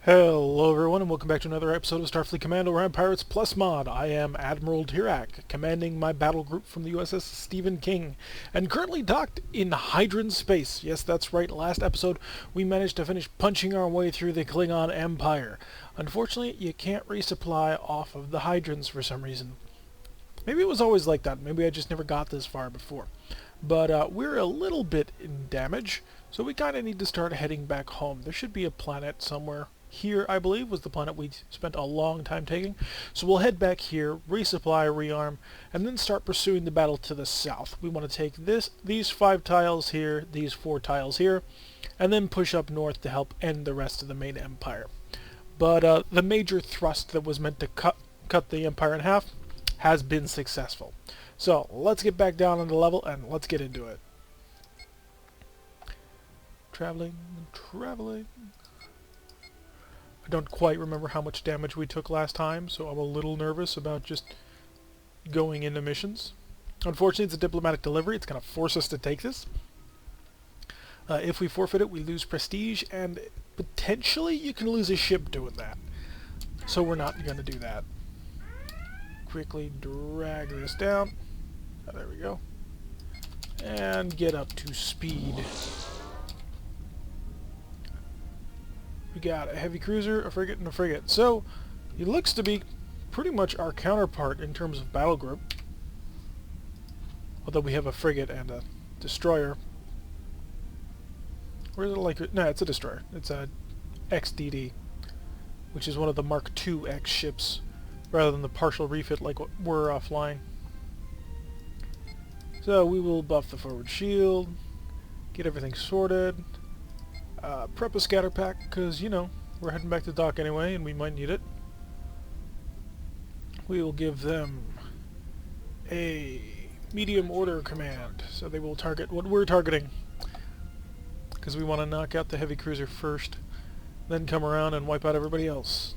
Hello everyone and welcome back to another episode of Starfleet Command Orion Pirates Plus Mod. I am Admiral Dirac, commanding my battle group from the USS Stephen King, and currently docked in Hydron space. Yes, that's right, last episode we managed to finish punching our way through the Klingon Empire. Unfortunately, you can't resupply off of the Hydrons for some reason. Maybe it was always like that, maybe I just never got this far before. But we're a little bit in damage, so we kind of need to start heading back home. There should be a planet somewhere. Here, I believe, was the planet we spent a long time taking. So we'll head back here, resupply, rearm, and then start pursuing the battle to the south. We want to take these 5 tiles here, these 4 tiles here, and then push up north to help end the rest of the main empire. But the major thrust that was meant to cut the empire in half has been successful. So let's get back down on the level and let's get into it. Traveling. I don't quite remember how much damage we took last time, so I'm a little nervous about just going into missions. Unfortunately, it's a diplomatic delivery. It's going to force us to take this. If we forfeit it, we lose prestige, and potentially you can lose a ship doing that. So we're not going to do that. Quickly drag this down. Oh, there we go. And get up to speed. We got a heavy cruiser, a frigate, and a frigate. So, it looks to be pretty much our counterpart in terms of battle group. Although we have a frigate and a destroyer. Or is it like... No, it's a destroyer. It's a XDD, which is one of the Mark II X ships, rather than the partial refit like what we're flying. So, we will buff the forward shield, get everything sorted. Prep a scatter pack, because, you know, we're heading back to dock anyway, and we might need it. We will give them a medium order command, so they will target what we're targeting. Because we want to knock out the heavy cruiser first, then come around and wipe out everybody else.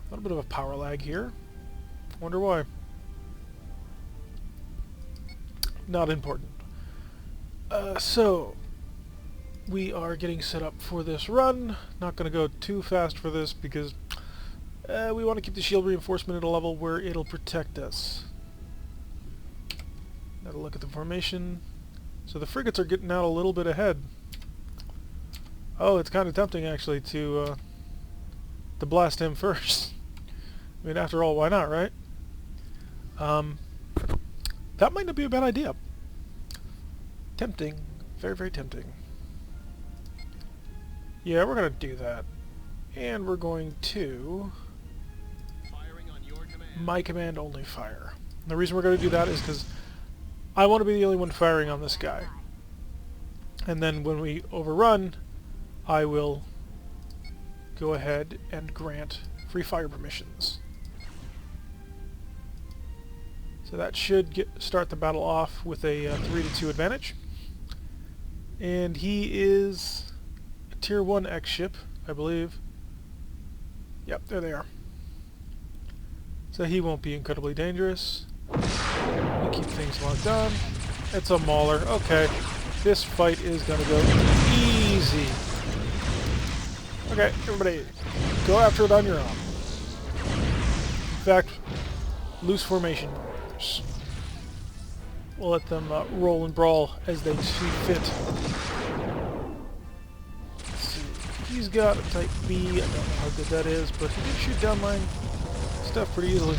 A little bit of a power lag here. Wonder why. Not important. So... we are getting set up for this run. Not going to go too fast for this because we want to keep the shield reinforcement at a level where it'll protect us. Another look at the formation. So the frigates are getting out a little bit ahead. Oh, it's kind of tempting actually to blast him first. I mean, after all, why not, right? That might not be a bad idea. Tempting. Very, very tempting. Yeah, we're going to do that. And we're going to... firing on your command. My command only fire. And the reason we're going to do that is because I want to be the only one firing on this guy. And then when we overrun, I will go ahead and grant free fire permissions. So that should start the battle off with a 3-2 advantage. And he is... Tier 1 X ship, I believe. Yep, there they are. So he won't be incredibly dangerous. We'll keep things locked on. It's a mauler. Okay. This fight is going to go easy. Okay, everybody, go after it on your own. In fact, loose formation maneuvers. We'll let them roll and brawl as they see fit. He's got a Type B, I don't know how good that is, but he did shoot down my stuff pretty easily.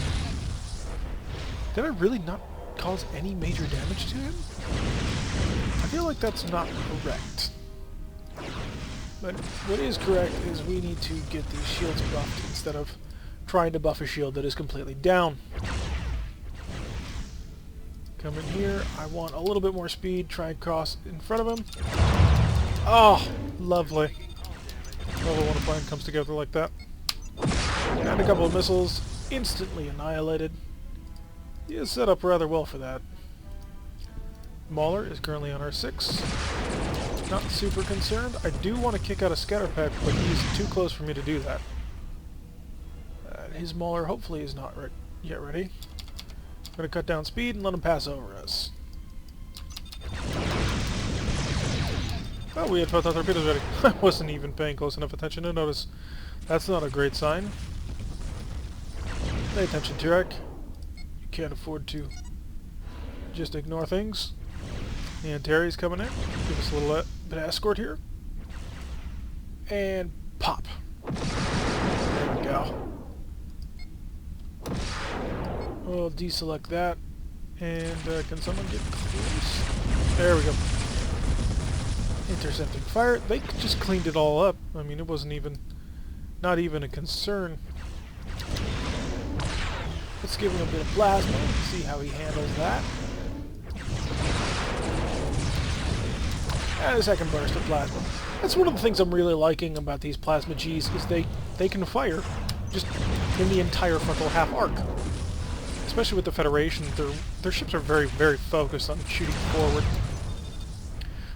Did I really not cause any major damage to him? I feel like that's not correct. But what is correct is we need to get these shields buffed instead of trying to buff a shield that is completely down. Come in here, I want a little bit more speed, try and cross in front of him. Oh, lovely. Level 1 plan comes together like that. And a couple of missiles, instantly annihilated. He is set up rather well for that. Mauler is currently on R6. Not super concerned. I do want to kick out a scatter pack, but he's too close for me to do that. His Mauler hopefully is not yet ready. I'm going to cut down speed and let him pass over us. Oh, we had photon torpedoes ready. I wasn't even paying close enough attention to notice. That's not a great sign. Pay attention, Turek. You can't afford to just ignore things. And Terry's coming in. Give us a little bit of escort here. And pop. There we go. We'll deselect that. And can someone get close? There we go. Intercepting fire. They just cleaned it all up. I mean, it wasn't even, not even a concern. Let's give him a bit of plasma. See how he handles that. And a second burst of plasma. That's one of the things I'm really liking about these plasma Gs, is they can fire just in the entire frontal half arc. Especially with the Federation, their ships are very, very focused on shooting forward.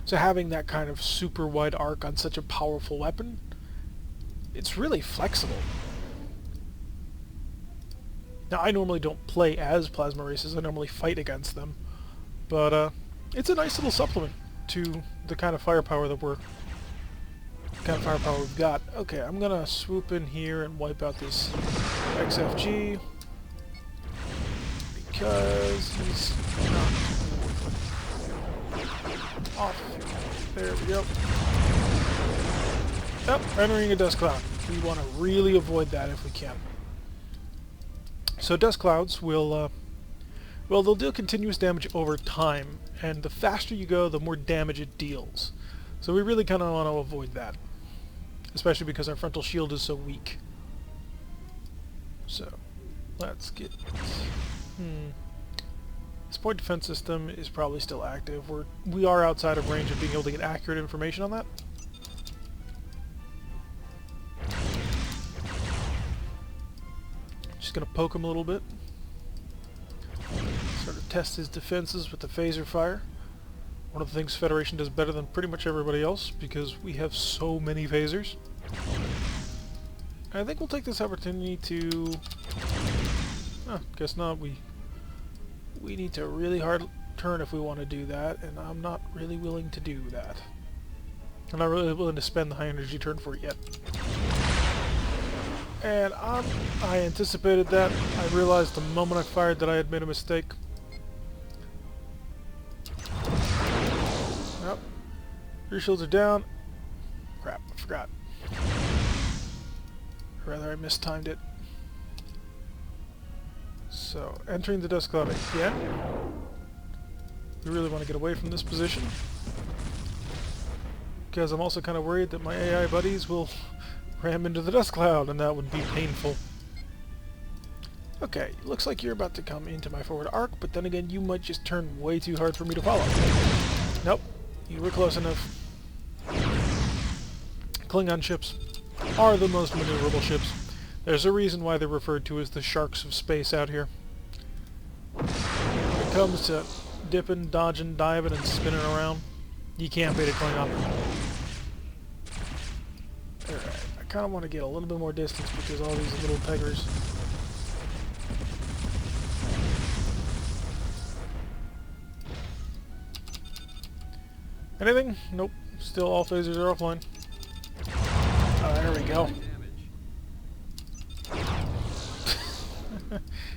So having that kind of super wide arc on such a powerful weapon, it's really flexible. Now, I normally don't play as plasma races, I normally fight against them. But it's a nice little supplement to the kind of firepower that we've got. Okay, I'm gonna swoop in here and wipe out this XFG because he's not off. There we go. Yep, entering a dust cloud. We want to really avoid that if we can. So dust clouds will, well, they'll deal continuous damage over time, and the faster you go, the more damage it deals. So we really kind of want to avoid that, especially because our frontal shield is so weak. So, let's get... This point defense system is probably still active. We are outside of range of being able to get accurate information on that. Just gonna poke him a little bit. Sort of test his defenses with the phaser fire. One of the things Federation does better than pretty much everybody else, because we have so many phasers. I think we'll take this opportunity to... guess not. We need to really hard turn if we want to do that, and I'm not really willing to do that. I'm not really willing to spend the high energy turn for it yet. And I anticipated that. I realized the moment I fired that I had made a mistake. Yep. Rear shields are down. Crap, I forgot. Or rather, I mistimed it. So, entering the dust cloud again. We really want to get away from this position, because I'm also kind of worried that my AI buddies will ram into the dust cloud, and that would be painful. Okay, looks like you're about to come into my forward arc, but then again, you might just turn way too hard for me to follow. Nope, you were close enough. Klingon ships are the most maneuverable ships. There's a reason why they're referred to as the sharks of space out here. When it comes to dipping, dodging, diving, and spinning around, you can't beat a Klingon. Alright, I kind of want to get a little bit more distance because all these little peggers. Anything? Nope. Still all phasers are offline. Oh, there we go.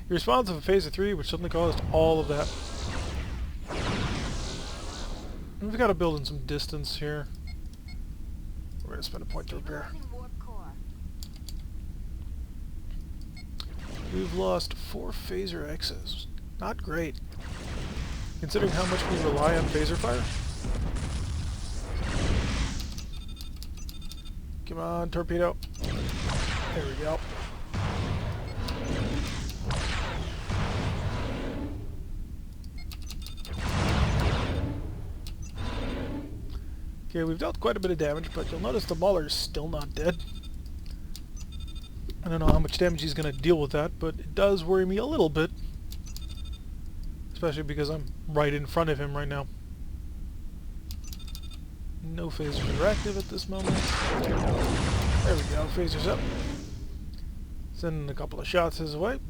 You're responsive for Phaser 3, which suddenly caused all of that. We've got to build in some distance here. We're going to spend a point to repair. We've lost 4 Phaser X's. Not great, considering how much we rely on Phaser fire. Come on, torpedo. There we go. Okay, we've dealt quite a bit of damage, but you'll notice the Mauler's still not dead. I don't know how much damage he's going to deal with that, but it does worry me a little bit. Especially because I'm right in front of him right now. No phasers are active at this moment. There we go, phasers up. Sending a couple of shots his way.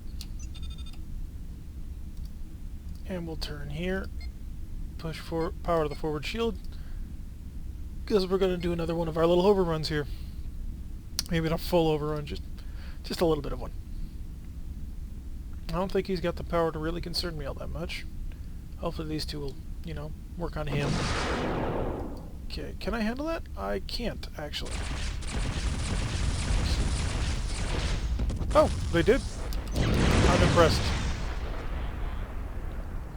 And we'll turn here. Push for power to the forward shield. because we're going to do another one of our little overruns here. Maybe not a full overrun, just a little bit of one. I don't think he's got the power to really concern me all that much. Hopefully these two will, you know, work on him. Okay, can I handle that? I can't, actually. Oh, they did. I'm impressed.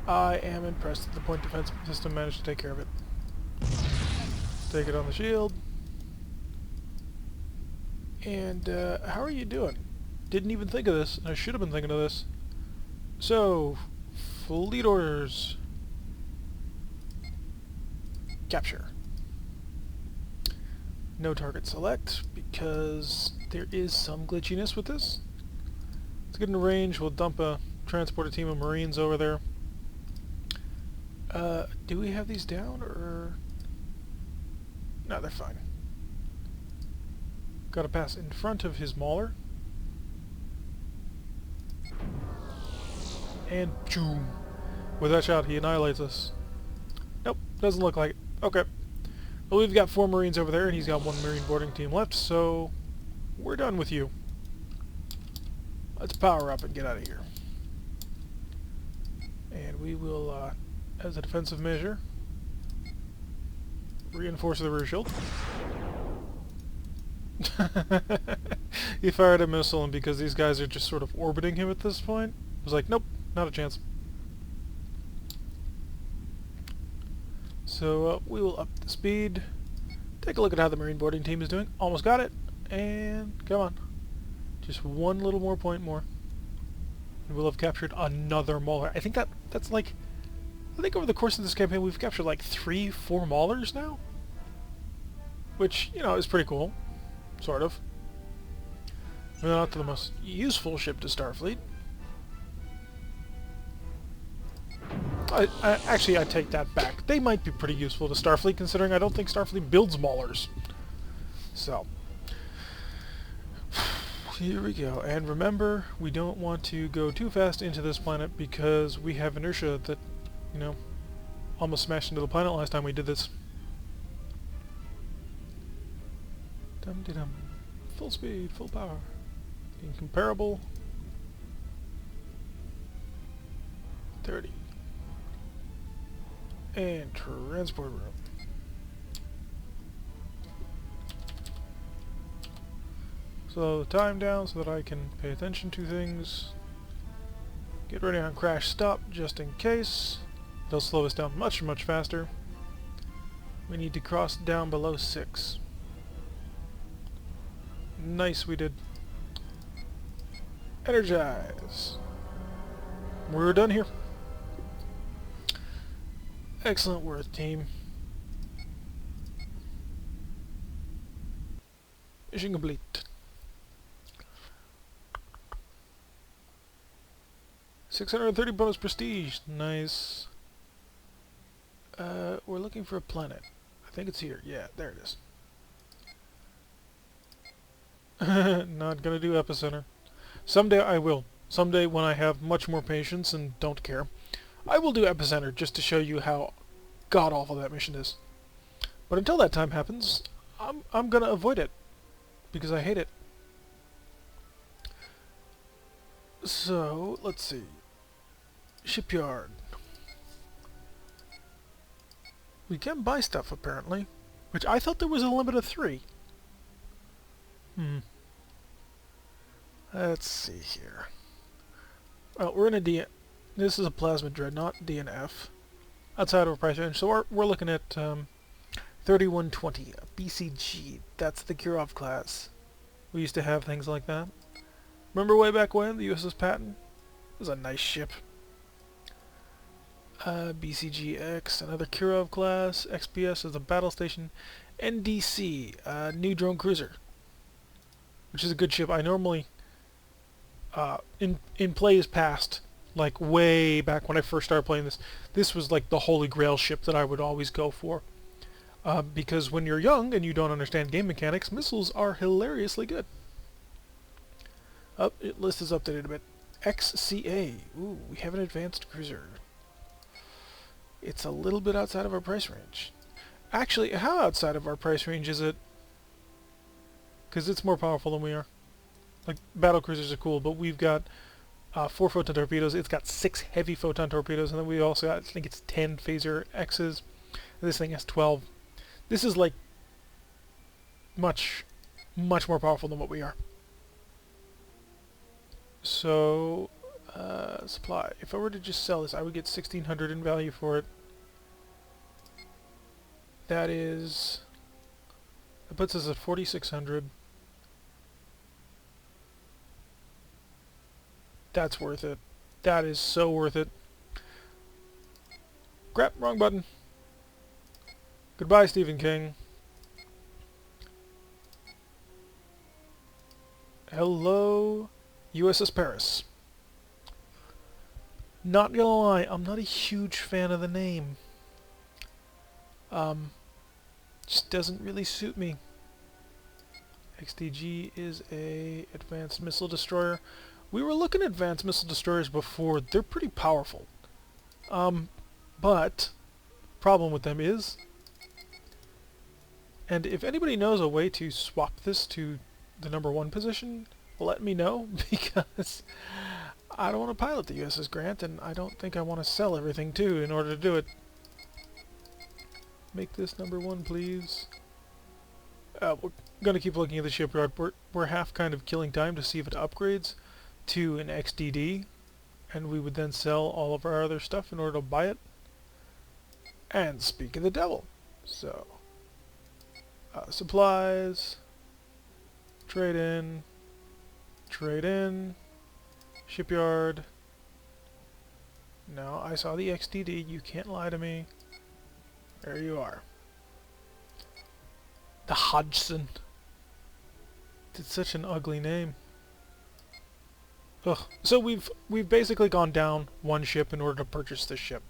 I am impressed that the point defense system managed to take care of it. Take it on the shield. And, how are you doing? Didn't even think of this. I should have been thinking of this. So, fleet orders. Capture. No target select, because there is some glitchiness with this. Let's get into range. We'll dump a transport a team of Marines over there. Do we have these down, or... No, they're fine. Gotta pass in front of his mauler. And boom. With that shot, he annihilates us. Nope, doesn't look like it. Okay. Well, we've got 4 Marines over there, and he's got 1 Marine boarding team left, so we're done with you. Let's power up and get out of here. And we will, as a defensive measure, reinforce the rear shield. He fired a missile, and because these guys are just sort of orbiting him at this point, I was like, nope, not a chance. So we will up the speed. Take a look at how the Marine boarding team is doing. Almost got it. And come on. Just one little more point more. And we'll have captured another mauler. I think that's like... I think over the course of this campaign we've captured like 3-4 maulers now. Which, you know, is pretty cool. Sort of. We're not the most useful ship to Starfleet. Actually, I take that back. They might be pretty useful to Starfleet, considering I don't think Starfleet builds maulers. So, here we go. And remember, we don't want to go too fast into this planet because we have inertia that, you know, almost smashed into the planet last time we did this. Dum-de-dum. Full speed, full power. Incomparable. 30. And transport room. Slow the time down so that I can pay attention to things. Get ready on crash stop just in case. They'll slow us down much, much faster. We need to cross down below 6. Nice, we did. Energize. We're done here. Excellent work, team. Mission complete. 630 bonus prestige. Nice. We're looking for a planet. I think it's here. Yeah, there it is. Not gonna do Epicenter. Someday I will. Someday when I have much more patience and don't care, I will do Epicenter just to show you how god-awful that mission is. But until that time happens, I'm gonna avoid it. Because I hate it. So, let's see. Shipyard. We can buy stuff, apparently. Which I thought there was a limit of 3. Let's see here. Well, we're in a D... This is a plasma dreadnought, DNF. Outside of our price range. So we're looking at 3120 BCG. That's the Kirov class. We used to have things like that. Remember way back when, the USS Patton? It was a nice ship. BCG-X, another Kirov class. XPS is a battle station. NDC, new drone cruiser. Which is a good ship. I normally... in plays past, like way back when I first started playing this was like the holy grail ship that I would always go for. Because when you're young and you don't understand game mechanics, missiles are hilariously good. List is updated a bit. XCA. Ooh, we have an advanced cruiser. It's a little bit outside of our price range. Actually, how outside of our price range is it? Because it's more powerful than we are. Like, battle cruisers are cool, but we've got 4 photon torpedoes. It's got 6 heavy photon torpedoes, and then we also got, I think it's 10 phaser X's. This thing has 12. This is like much, much more powerful than what we are. So, supply. If I were to just sell this, I would get 1,600 in value for it. That puts us at 4,600. That's worth it. That is so worth it. Crap, wrong button. Goodbye, Stephen King. Hello, USS Paris. Not gonna lie, I'm not a huge fan of the name. Just doesn't really suit me. XDG is a advanced missile destroyer. We were looking at advanced missile destroyers before. They're pretty powerful. But problem with them is, and if anybody knows a way to swap this to the #1 position, let me know, because I don't want to pilot the USS Grant, and I don't think I want to sell everything too in order to do it. Make this #1, please. We're gonna keep looking at the shipyard. We're half kind of killing time to see if it upgrades to an XDD, and we would then sell all of our other stuff in order to buy it. And speak of the devil, so supplies, trade in, shipyard. No, I saw the XDD. You can't lie to me. There you are. The Hodgson. It's such an ugly name. Ugh. So we've basically gone down 1 ship in order to purchase this ship.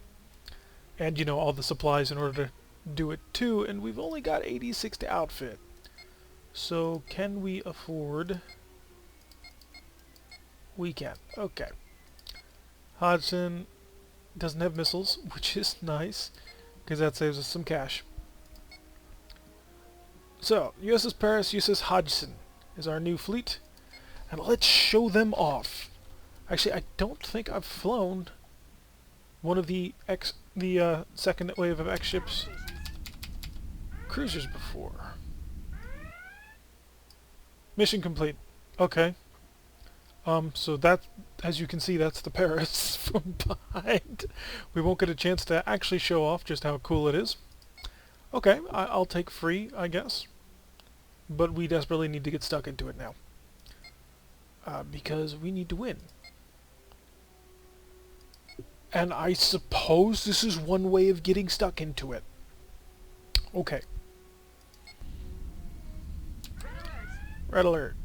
And, you know, all the supplies in order to do it too, and we've only got 86 to outfit. So can we afford... We can. Okay. Hodgson doesn't have missiles, which is nice, because that saves us some cash. So, USS Paris, USS Hodgson is our new fleet, and let's show them off. Actually, I don't think I've flown one of the second wave of X ships cruisers before. Mission complete. Okay. So that, as you can see, that's the Paris from behind. We won't get a chance to actually show off just how cool it is. Okay, I'll take free, I guess. But we desperately need to get stuck into it now. Because we need to win. And I suppose this is one way of getting stuck into it. Okay. Red alert.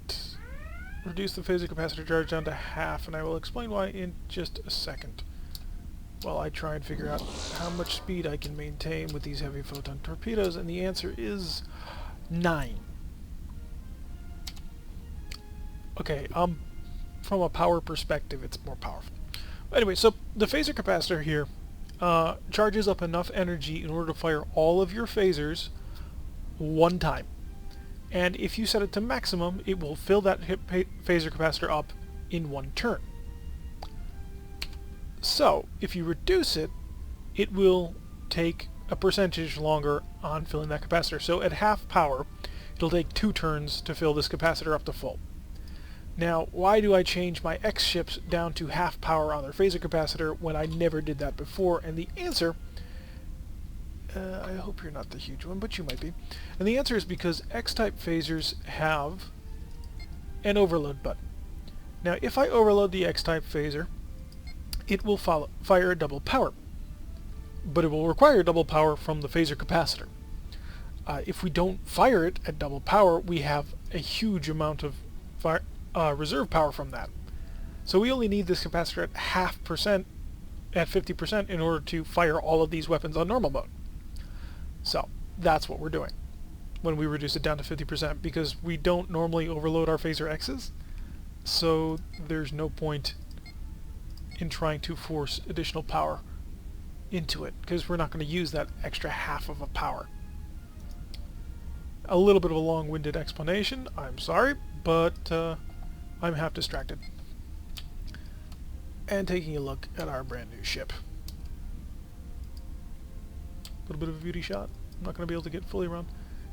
Reduce the phaser capacitor charge down to half, and I will explain why in just a second. While I try and figure out how much speed I can maintain with these heavy photon torpedoes, and the answer is 9. Okay, from a power perspective, it's more powerful. Anyway, so the phaser capacitor here charges up enough energy in order to fire all of your phasers one time. And if you set it to maximum, it will fill that phaser capacitor up in 1 turn. So, if you reduce it, it will take a percentage longer on filling that capacitor. So at half power, it'll take 2 turns to fill this capacitor up to full. Now, why do I change my X ships down to half power on their phaser capacitor when I never did that before? And the answer... I hope you're not the huge one, but you might be. And the answer is because X-type phasers have an overload button. Now, if I overload the X-type phaser, it will fire a double power. But it will require double power from the phaser capacitor. If we don't fire it at double power, we have a huge amount of reserve power from that. So we only need this capacitor at half percent, at 50% in order to fire all of these weapons on normal mode. So that's what we're doing when we reduce it down to 50%, because we don't normally overload our phaser X's, so there's no point in trying to force additional power into it, because we're not going to use that extra half of a power. A little bit of a long-winded explanation, I'm sorry, but I'm half distracted. And taking a look at our brand new ship. A little bit of a beauty shot. I'm not going to be able to get fully around.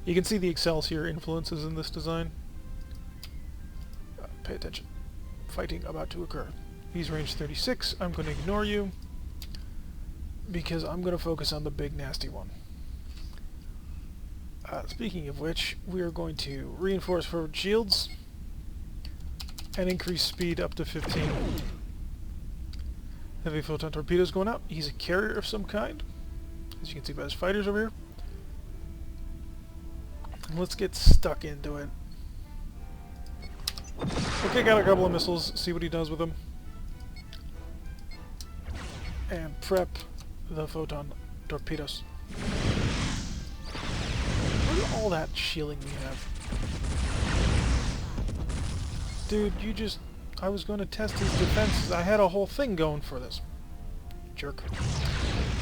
You can see the Excelsior influences in this design. Pay attention. Fighting about to occur. He's range 36. I'm going to ignore you because I'm going to focus on the big nasty one. Speaking of which, we are going to reinforce forward shields and increase speed up to 15. Heavy photon torpedoes going out. He's a carrier of some kind, as you can see by his fighters over here. And let's get stuck into it. Okay, got a couple of missiles. See what he does with them. And prep the photon torpedoes. Look at all that shielding we have. Dude, you just... I was going to test his defenses. I had a whole thing going for this. Jerk.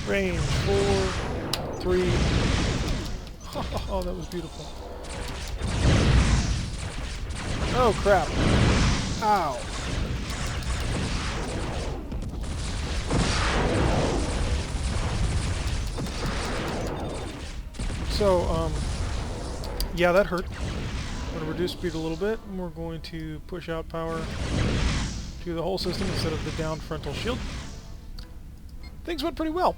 Range 4, 3. Oh, that was beautiful. Oh, crap. Ow. So, yeah, that hurt. I'm going to reduce speed a little bit, and we're going to push out power to the whole system instead of the down frontal shield. Things went pretty well.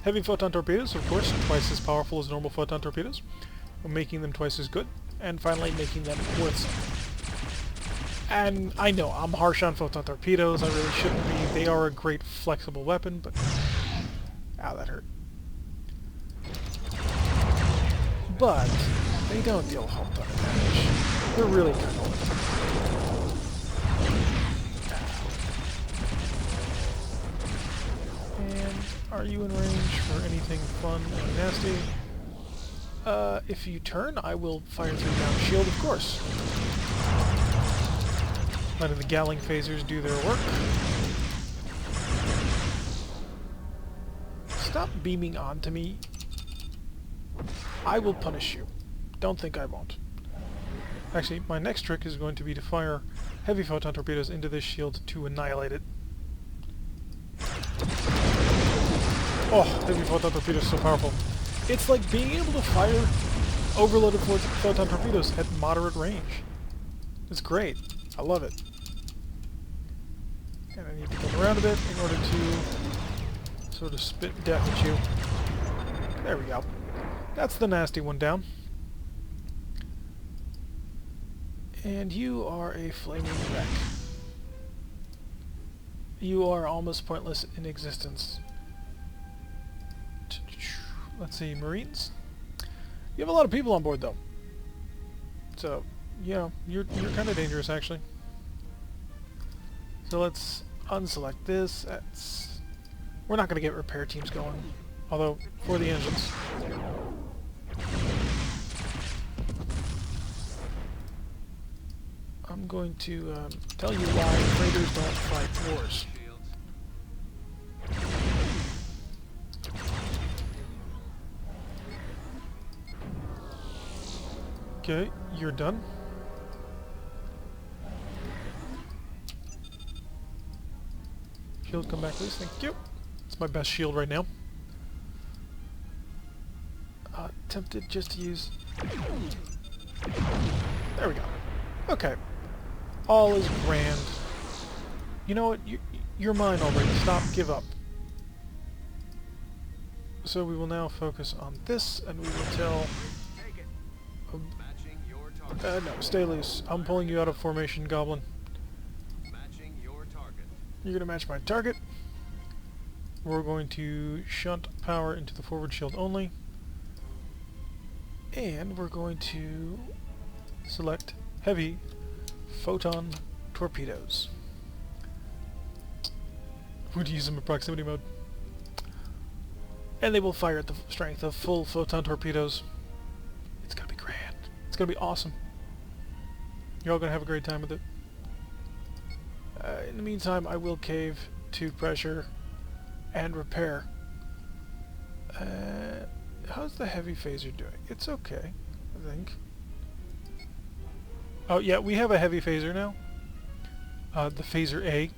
Heavy photon torpedoes, of course, twice as powerful as normal photon torpedoes, making them twice as good, and finally making them worth something. And I know, I'm harsh on photon torpedoes, I really shouldn't be. They are a great flexible weapon, but... Ow, that hurt. But they don't deal a whole ton of damage. They're really kind of... And are you in range for anything fun and nasty? If you turn, I will fire through down shield, of course. Letting the Galling phasers do their work. Stop beaming onto me. I will punish you. Don't think I won't. Actually, my next trick is going to be to fire heavy photon torpedoes into this shield to annihilate it. Oh, heavy photon torpedoes are so powerful. It's like being able to fire overloaded photon torpedoes at moderate range. It's great. I love it. And I need to come around a bit in order to sort of spit death at you. There we go. That's the nasty one down. And you are a flaming wreck. You are almost pointless in existence. Let's see, Marines? You have a lot of people on board, though. So, yeah, you're kind of dangerous, actually. So let's unselect this. That's... We're not going to get repair teams going. Although, for the engines. I'm going to tell you why freighters don't fight wars. Okay, you're done. Shield, come back please, thank you. It's my best shield right now. Tempted just to use... There we go. Okay. All is grand. You know what? You're mine already. Stop. Give up. So we will now focus on this, and we will tell... no, stay loose. I'm pulling you out of formation, Goblin. You're going to match my target. We're going to shunt power into the forward shield only. And we're going to select heavy photon torpedoes. Would use them in proximity mode. And they will fire at the strength of full photon torpedoes. It's gonna be grand. It's gonna be awesome. You're all gonna have a great time with it. In the meantime, I will cave to pressure and repair. How's the heavy phaser doing? It's okay, I think. Oh yeah, we have a heavy phaser now. The Phaser A,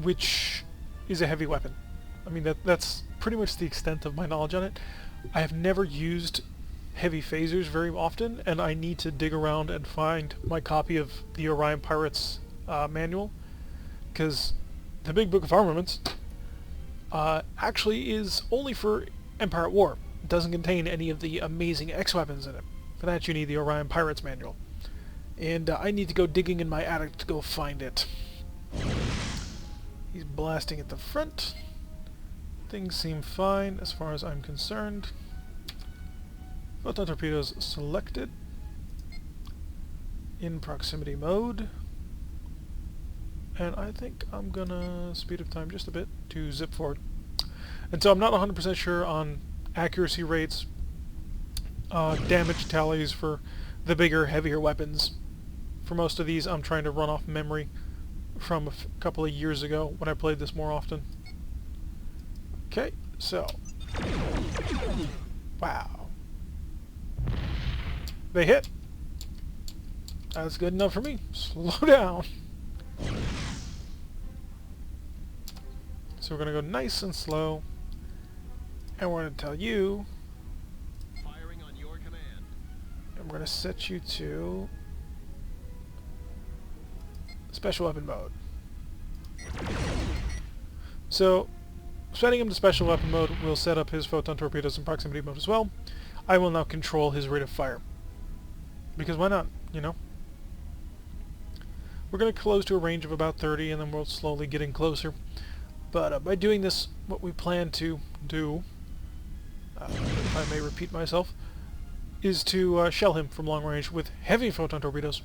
which is a heavy weapon. I mean, that's pretty much the extent of my knowledge on it. I have never used heavy phasers very often, and I need to dig around and find my copy of the Orion Pirates manual, because the Big Book of Armaments actually is only for Empire at War. It doesn't contain any of the amazing X-weapons in it. For that you need the Orion Pirates manual. And I need to go digging in my attic to go find it. He's blasting at the front. Things seem fine as far as I'm concerned. Photon torpedoes selected. In proximity mode. And I think I'm gonna speed up time just a bit to zip forward. And so I'm not 100% sure on accuracy rates, damage tallies for the bigger, heavier weapons. For most of these, I'm trying to run off memory from a couple of years ago when I played this more often. Okay, so... Wow. They hit. That's good enough for me. Slow down. So we're going to go nice and slow. And we're going to tell you... Firing on your command. And we're going to set you to... Special weapon mode. So, setting him to special weapon mode will set up his photon torpedoes in proximity mode as well. I will now control his rate of fire. Because why not, you know? We're going to close to a range of about 30 and then we'll slowly get in closer. But by doing this, what we plan to do, if I may repeat myself, is to shell him from long range with heavy photon torpedoes.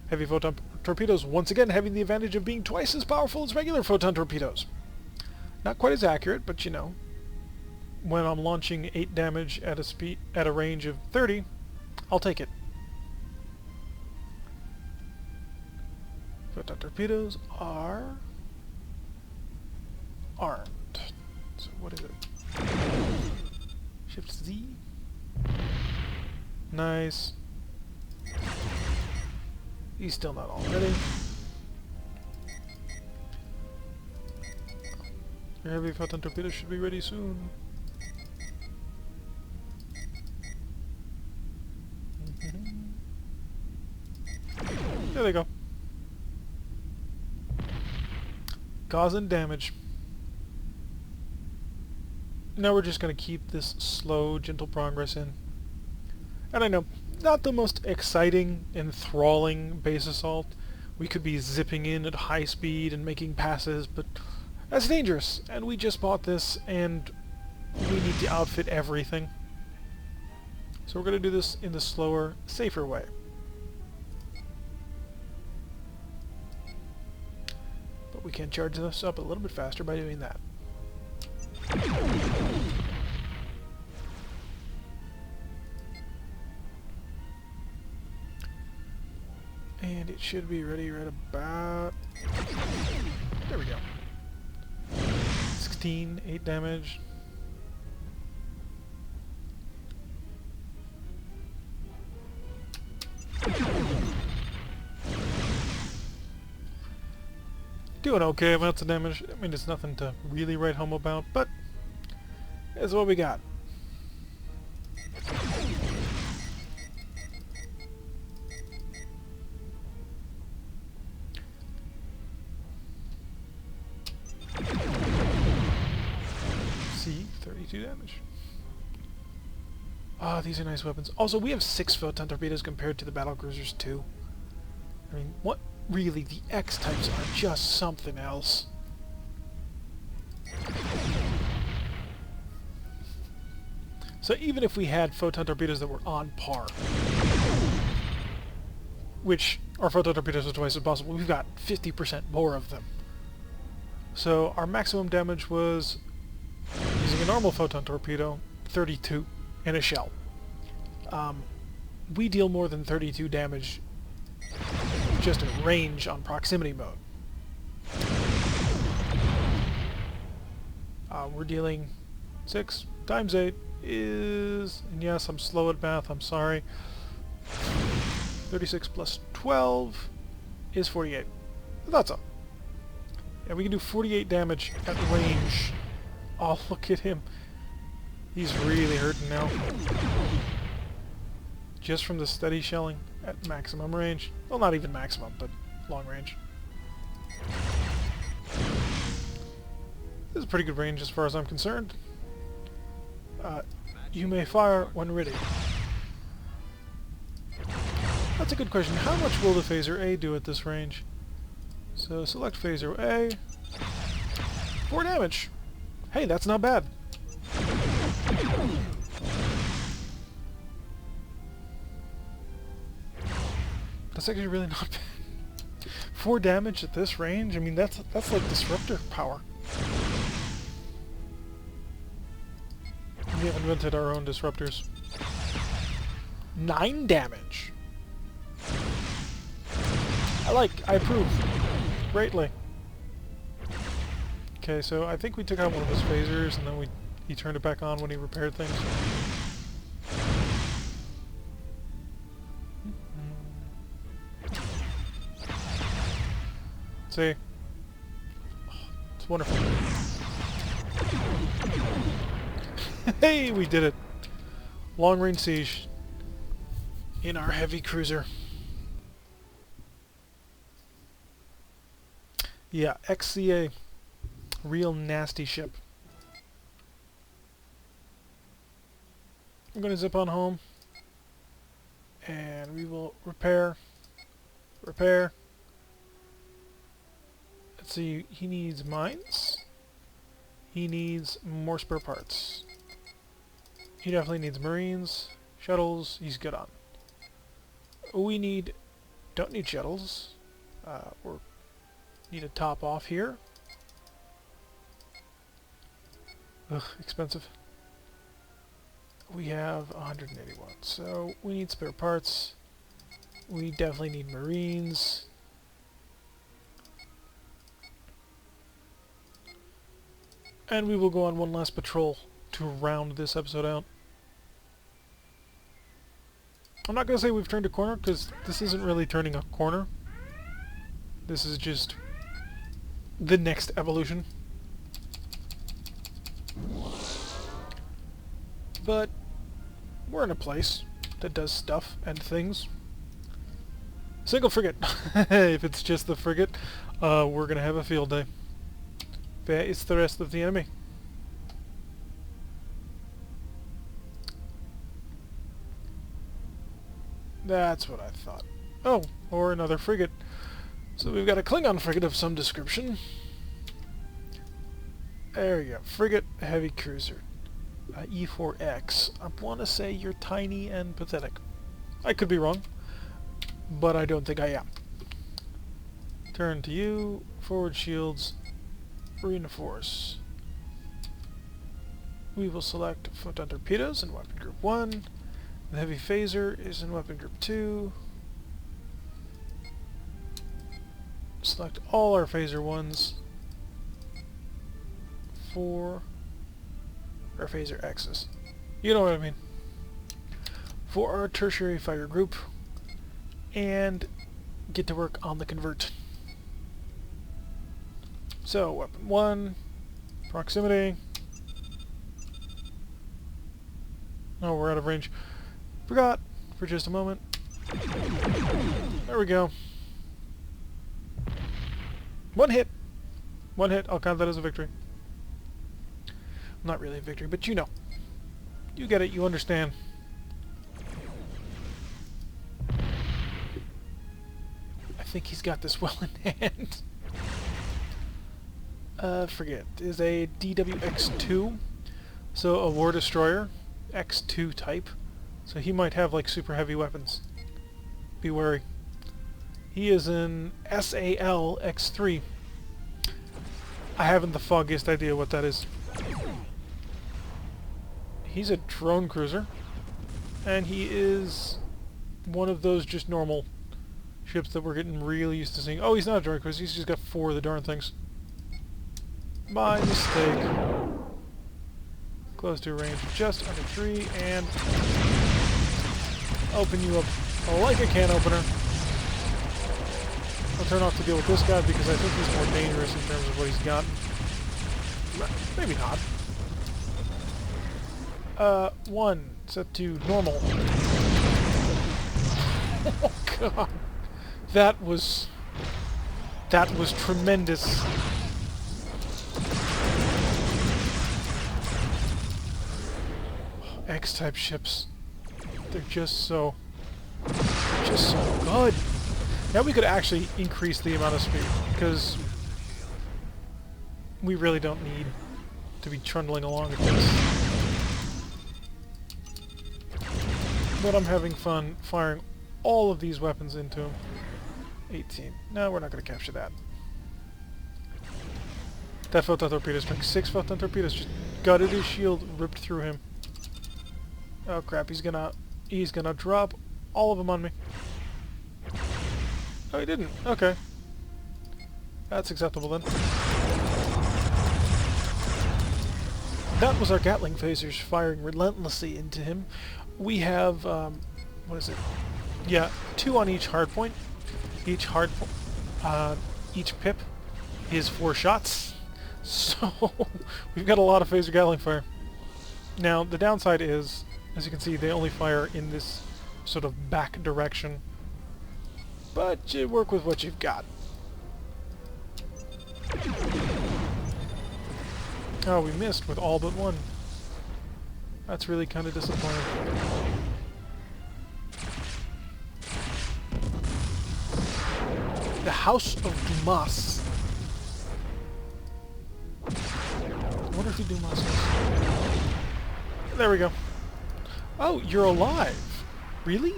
Heavy photon torpedoes, once again, having the advantage of being twice as powerful as regular photon torpedoes. Not quite as accurate, but you know, when I'm launching 8 damage at a range of 30, I'll take it. Photon torpedoes are armed. So what is it? Shift Z. Nice. He's still not all ready. Your heavy photon torpedoes should be ready soon. There they go. Causing damage. Now we're just going to keep this slow, gentle progress in. And I know, not the most exciting, enthralling base assault. We could be zipping in at high speed and making passes, but that's dangerous. And we just bought this, and we need to outfit everything. So we're going to do this in the slower, safer way. But we can charge this up a little bit faster by doing that. And it should be ready right about... There we go. 16, 8 damage. Doing okay amounts of damage. I mean, it's nothing to really write home about, but it's what we got. See, 32 damage. Ah, these are nice weapons. Also, we have 6 photon torpedoes compared to the battlecruisers too. I mean, what really, the X-types are just something else. So even if we had photon torpedoes that were on par, which our photon torpedoes are twice as possible, we've got 50% more of them. So our maximum damage was, using a normal photon torpedo, 32 in a shell. We deal more than 32 damage just at range on proximity mode. We're dealing 6 times 8 is, and yes, I'm slow at math, I'm sorry. 36 plus 12 is 48. I thought so. Yeah, we can do 48 damage at range. Oh, look at him. He's really hurting now. Just from the steady shelling at maximum range. Well, not even maximum, but long range. This is a pretty good range as far as I'm concerned. You may fire when ready. That's a good question. How much will the phaser A do at this range? So select phaser A. 4 damage. Hey, that's not bad. That's actually really not bad. 4 damage at this range? I mean, that's like disruptor power. We have invented our own disruptors. 9 damage. I approve. Greatly. Okay, so I think we took out one of his phasers and then he turned it back on when he repaired things. See? Oh, it's wonderful. Hey, we did it! Long range siege in our heavy cruiser. Yeah, XCA. Real nasty ship. I'm gonna zip on home. And we will repair. Repair. Let's see, he needs mines. He needs more spare parts. He definitely needs marines. Shuttles, he's good on. We don't need shuttles. We need a top off here. Ugh, expensive. We have 181, so we need spare parts. We definitely need marines. And we will go on one last patrol to round this episode out. I'm not going to say we've turned a corner, because this isn't really turning a corner. This is just the next evolution. But we're in a place that does stuff and things. Single frigate. If it's just the frigate, we're going to have a field day. Where is the rest of the enemy? That's what I thought. Oh, or another frigate. So we've got a Klingon frigate of some description. There you go. Frigate, heavy cruiser. E4X. I want to say you're tiny and pathetic. I could be wrong, but I don't think I am. Turn to you. Forward shields. Reinforce. We will select photon torpedoes in weapon group 1. The heavy phaser is in weapon group 2. Select all our phaser ones for our phaser X's. You know what I mean. For our tertiary fighter group, and get to work on the convert. So, weapon 1, proximity. Oh, we're out of range. Forgot for just a moment. There we go. One hit. One hit. I'll count that as a victory. Not really a victory, but you know. You get it. You understand. I think he's got this well in hand. Forget. Is a DWX-2. So a war destroyer. X2 type. So he might have like super heavy weapons. Be wary. He is an SAL X3. I haven't the foggiest idea what that is. He's a drone cruiser. And he is one of those just normal ships that we're getting really used to seeing. Oh, he's not a drone cruiser. He's just got 4 of the darn things. My mistake. Close to a range of just under 3 and open you up like a can opener. I'll turn off to deal with this guy because I think he's more dangerous in terms of what he's got. Maybe not. 1, set to normal. Oh god. That was tremendous. X-type ships. They're just so good. Now we could actually increase the amount of speed, because we really don't need to be trundling along at this. But I'm having fun firing all of these weapons into him. 18. No, we're not going to capture that. That photon torpedo strike. 6 photon torpedoes just gutted his shield, ripped through him. Oh crap, he's gonna drop all of them on me. Oh, he didn't. Okay. That's acceptable then. That was our Gatling phasers firing relentlessly into him. We have, what is it? Yeah, 2 on each hardpoint. Each pip is 4 shots. So, we've got a lot of phaser Gatling fire. Now, the downside is, as you can see, they only fire in this sort of back direction. But you work with what you've got. Oh, we missed with all but 1. That's really kind of disappointing. The House of Dumas. I wonder who Dumas is. There we go. Oh, you're alive. Really?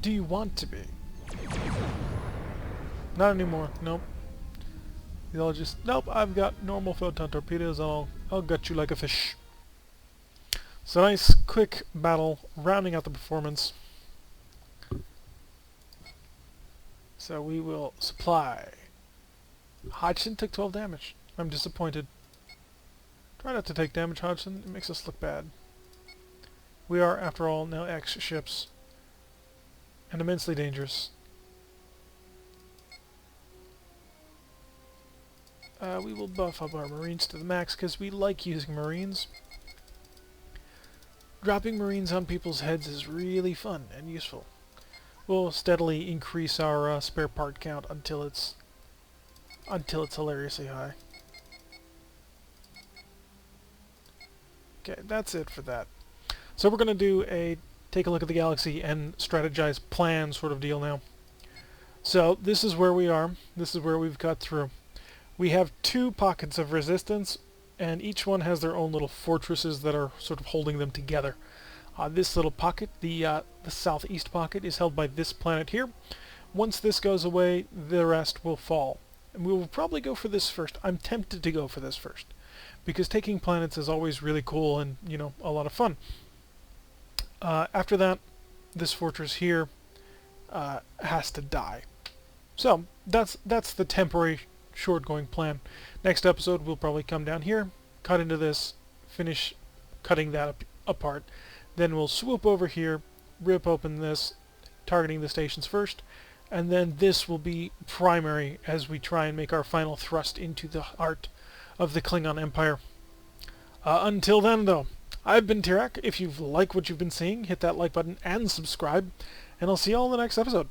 Do you want to be? Not anymore. Nope. They'll just... Nope, I've got normal photon torpedoes. I'll gut you like a fish. So nice, quick battle, rounding out the performance. So we will supply. Hodgson took 12 damage. I'm disappointed. Try not to take damage, Hodgson. It makes us look bad. We are, after all, now X ships. And immensely dangerous. We will buff up our Marines to the max because we like using Marines. Dropping Marines on people's heads is really fun and useful. We'll steadily increase our spare part count until it's hilariously high. Okay, that's it for that. So we're going to do a take a look at the galaxy and strategize plan sort of deal now. So this is where we are. This is where we've cut through. We have 2 pockets of resistance, and each one has their own little fortresses that are sort of holding them together. This little pocket, the southeast pocket, is held by this planet here. Once this goes away, the rest will fall. And we will probably go for this first. I'm tempted to go for this first, because taking planets is always really cool and, you know, a lot of fun. After that, this fortress here has to die. So that's the temporary short-going plan. Next episode, we'll probably come down here, cut into this, finish cutting that apart. Then we'll swoop over here, rip open this, targeting the stations first, and then this will be primary as we try and make our final thrust into the heart of the Klingon Empire. Until then, though, I've been Tirak. If you've liked what you've been seeing, hit that like button and subscribe, and I'll see you all in the next episode.